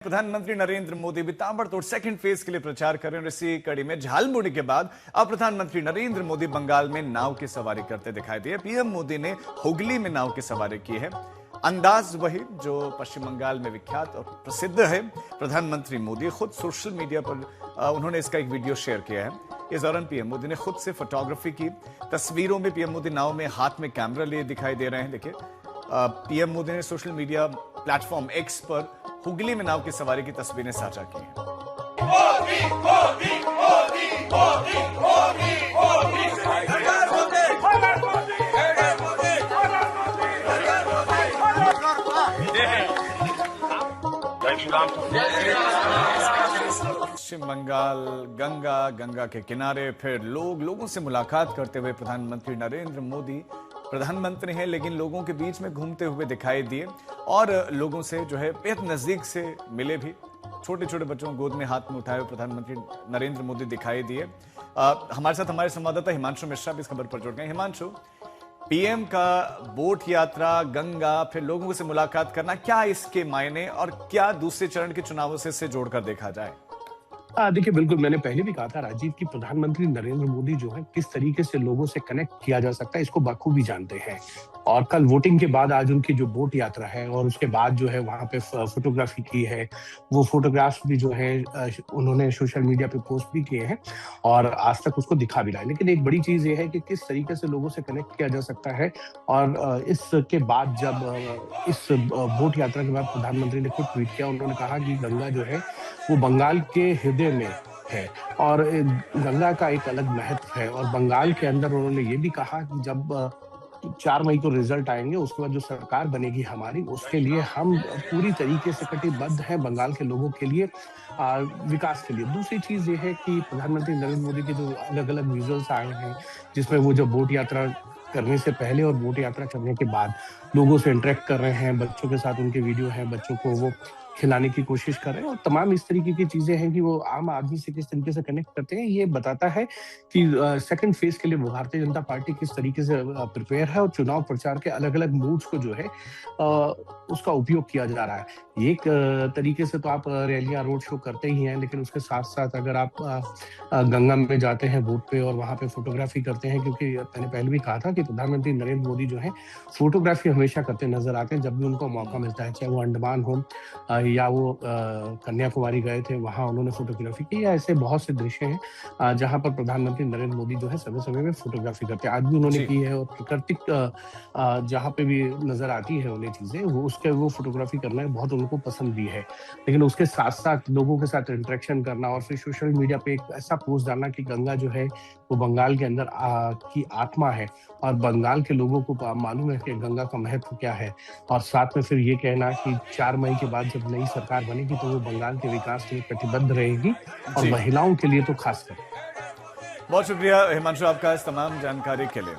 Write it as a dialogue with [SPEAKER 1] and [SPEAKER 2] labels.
[SPEAKER 1] प्रधानमंत्री नरेंद्र मोदी भी ताबड़तोड़ सेकंड फेज के लिए प्रचार कर रहे हैं और इसी कड़ी में झालमुड़ी के बाद अब प्रधानमंत्री नरेंद्र मोदी बंगाल में नाव की सवारी करते दिखाई दिए। पीएम मोदी ने हुगली में नाव की सवारी की है। अंदाज वही जो पश्चिम बंगाल में विख्यात और प्रसिद्ध है। प्रधानमंत्री मोदी खुद सोशल मीडिया पर उन्होंने इसका एक वीडियो शेयर किया है। इस दौरान पीएम मोदी ने खुद से फोटोग्राफी की। तस्वीरों में पीएम मोदी नाव में हाथ में कैमरा लिए दिखाई दे रहे हैं। देखिए, पीएम मोदी ने सोशल मीडिया प्लेटफॉर्म एक्स पर हुगली में नाव की सवारी की तस्वीरें साझा की हैं। पश्चिम बंगाल गंगा के किनारे फिर लोगों से मुलाकात करते हुए प्रधानमंत्री नरेंद्र मोदी प्रधानमंत्री हैं, लेकिन लोगों के बीच में घूमते हुए दिखाई दिए और लोगों से जो है बेहद नजदीक से मिले भी। छोटे छोटे बच्चों को गोद में हाथ में उठाए हुए प्रधानमंत्री नरेंद्र मोदी दिखाई दिए। हमारे साथ हमारे संवाददाता हिमांशु मिश्रा भी इस खबर पर जुड़ गए। हिमांशु, पीएम का बोट यात्रा, गंगा, फिर लोगों से मुलाकात करना, क्या इसके मायने और क्या दूसरे चरण के चुनावों से इसे जोड़कर देखा जाए?
[SPEAKER 2] देखिए, बिल्कुल मैंने पहले भी कहा था राजीव कि प्रधानमंत्री नरेंद्र मोदी जो है किस तरीके से लोगों से कनेक्ट किया जा सकता है इसको बखूबी जानते हैं। और कल वोटिंग के बाद आज उनकी जो बोट यात्रा है और उसके बाद जो है वहां पे फोटोग्राफी की है, वो फोटोग्राफ्स भी जो है उन्होंने सोशल मीडिया पे पोस्ट भी किए हैं और आज तक उसको दिखा भी रहा है। लेकिन एक बड़ी चीज ये है कि किस तरीके से लोगों से कनेक्ट किया जा सकता है। और इसके बाद जब इस बोट यात्रा के बाद प्रधानमंत्री ने खुद ट्वीट किया, उन्होंने कहा कि गंगा जो है वो बंगाल के हृदय में है और गंगा का एक अलग महत्व है। और बंगाल के अंदर उन्होंने ये भी कहा कि जब 4 मई को रिजल्ट आएंगे, उसके बाद जो सरकार बनेगी हमारी, उसके लिए हम पूरी तरीके से कटिबद्ध हैं बंगाल के लोगों के लिए, विकास के लिए। दूसरी चीज ये है कि प्रधानमंत्री नरेंद्र मोदी के जो अलग अलग विजुअल्स आए हैं, जिसमें वो जब बोट यात्रा करने से पहले और बोट यात्रा करने के बाद लोगों से इंटरेक्ट कर रहे हैं, बच्चों के साथ उनके वीडियो हैं, बच्चों को वो खिलाने की कोशिश कर रहे हैं और तमाम इस तरीके की चीजें हैं कि वो आम आदमी से किस तरीके से कनेक्ट करते हैं। ये बताता है कि सेकंड फेज के लिए भारतीय जनता पार्टी किस तरीके से प्रिपेयर है और चुनाव प्रचार के अलग अलग मूड्स को जो है उसका उपयोग किया जा रहा है। एक तरीके से तो आप रैलियां, रोड शो करते ही हैं, लेकिन उसके साथ साथ अगर आप गंगा में जाते हैं बोट पे और वहां पे फोटोग्राफी करते हैं, क्योंकि मैंने पहले भी कहा था कि प्रधानमंत्री नरेंद्र मोदी जो है फोटोग्राफी हमेशा करते नजर आते हैं जब भी उनको मौका मिलता है, चाहे वो अंडमान हो या वो कन्याकुमारी गए थे, वहां उन्होंने फोटोग्राफी की। या ऐसे बहुत से दृश्य हैं जहां पर प्रधानमंत्री नरेंद्र मोदी जो है समय समय में फोटोग्राफी करते हैं। आज भी उन्होंने की है और प्राकृतिक जहां पे भी नजर आती है उन्हें चीजें, वो फोटोग्राफी करना बहुत उनको पसंद भी है। लेकिन उसके साथ साथ लोगों के साथ इंटरेक्शन करना और फिर सोशल मीडिया पे एक ऐसा पोस्ट डालना कि गंगा जो है वो बंगाल के अंदर की आत्मा है और बंगाल के लोगों को मालूम है कि गंगा का महत्व क्या है, और साथ में फिर ये कहना कि 4 मई के बाद जब नई सरकार बनेगी तो वो बंगाल के विकास के लिए कटिबद्ध रहेगी और महिलाओं के लिए तो खासकर।
[SPEAKER 1] बहुत शुक्रिया हिमांशु आपका इस तमाम जानकारी के लिए।